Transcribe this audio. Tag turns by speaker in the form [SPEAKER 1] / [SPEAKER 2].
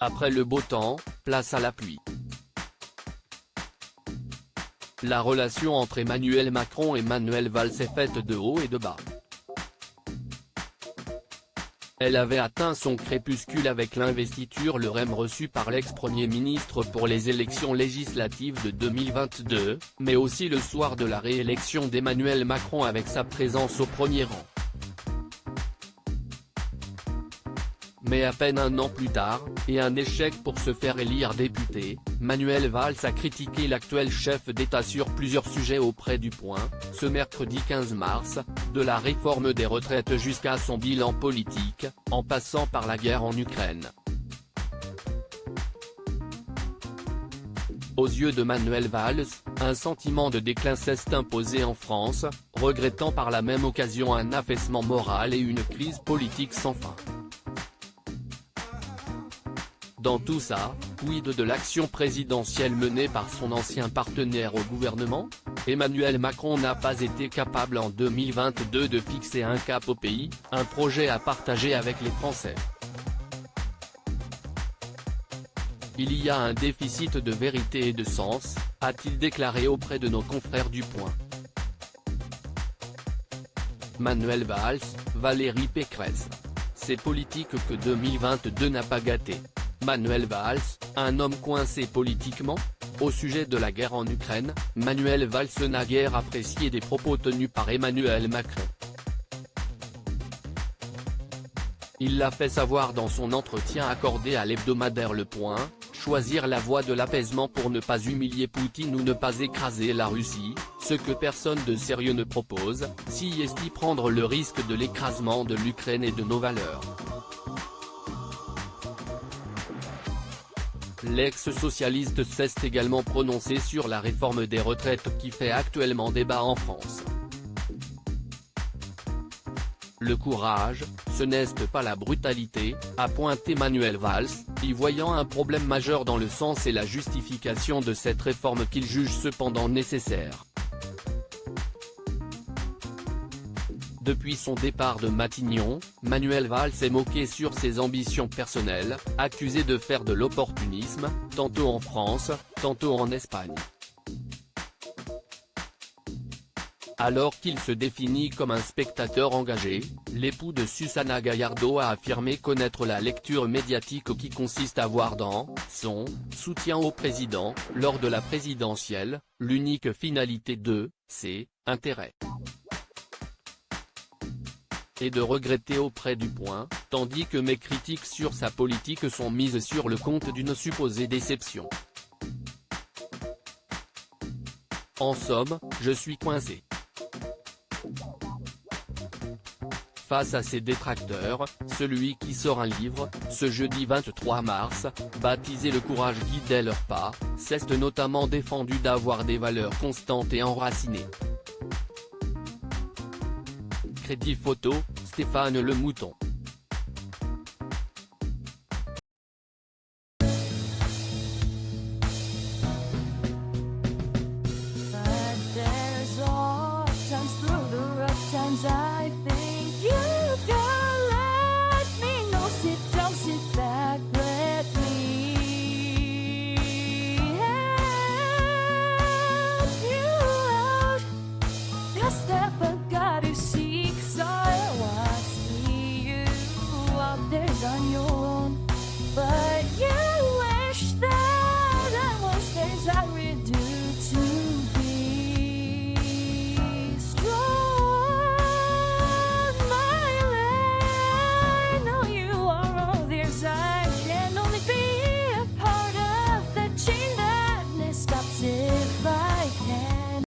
[SPEAKER 1] Après le beau temps, place à la pluie. La relation entre Emmanuel Macron et Manuel Valls est faite de haut et de bas. Elle avait atteint son crépuscule avec l'investiture le REM reçu par l'ex-premier ministre pour les élections législatives de 2022, mais aussi le soir de la réélection d'Emmanuel Macron avec sa présence au premier rang. Mais à peine un an plus tard, et un échec pour se faire élire député, Manuel Valls a critiqué l'actuel chef d'État sur plusieurs sujets auprès du Point, ce mercredi 15 mars, de la réforme des retraites jusqu'à son bilan politique, en passant par la guerre en Ukraine. Aux yeux de Manuel Valls, un sentiment de déclin s'est imposé en France, regrettant par la même occasion un affaissement moral et une crise politique sans fin. Dans tout ça, quid de l'action présidentielle menée par son ancien partenaire au gouvernement? Emmanuel Macron n'a pas été capable en 2022 de fixer un cap au pays, un projet à partager avec les Français. Il y a un déficit de vérité et de sens, a-t-il déclaré auprès de nos confrères du Point. Manuel Valls, Valérie Pécresse. C'est politique que 2022 n'a pas gâté. Manuel Valls, un homme coincé politiquement? Au sujet de la guerre en Ukraine, Manuel Valls n'a guère apprécié des propos tenus par Emmanuel Macron. Il l'a fait savoir dans son entretien accordé à l'hebdomadaire Le Point, choisir la voie de l'apaisement pour ne pas humilier Poutine ou ne pas écraser la Russie, ce que personne de sérieux ne propose, si est-il prendre le risque de l'écrasement de l'Ukraine et de nos valeurs. L'ex-socialiste s'est également prononcé sur la réforme des retraites qui fait actuellement débat en France. Le courage, ce n'est pas la brutalité, a pointé Manuel Valls, y voyant un problème majeur dans le sens et la justification de cette réforme qu'il juge cependant nécessaire. Depuis son départ de Matignon, Manuel Valls s'est moqué sur ses ambitions personnelles, accusé de faire de l'opportunisme, tantôt en France, tantôt en Espagne. Alors qu'il se définit comme un spectateur engagé, l'époux de Susana Gallardo a affirmé connaître la lecture médiatique qui consiste à voir dans son soutien au président, lors de la présidentielle, l'unique finalité de ses intérêts. Et de regretter auprès du Point, tandis que mes critiques sur sa politique sont mises sur le compte d'une supposée déception. En somme, je suis coincé. Face à ses détracteurs, celui qui sort un livre, ce jeudi 23 mars, baptisé Le courage guidait leurs pas, s'est notamment défendu d'avoir des valeurs constantes et enracinées. Crédit photo, Stéphane Le Mouton.
[SPEAKER 2] But there's all times through the rough times I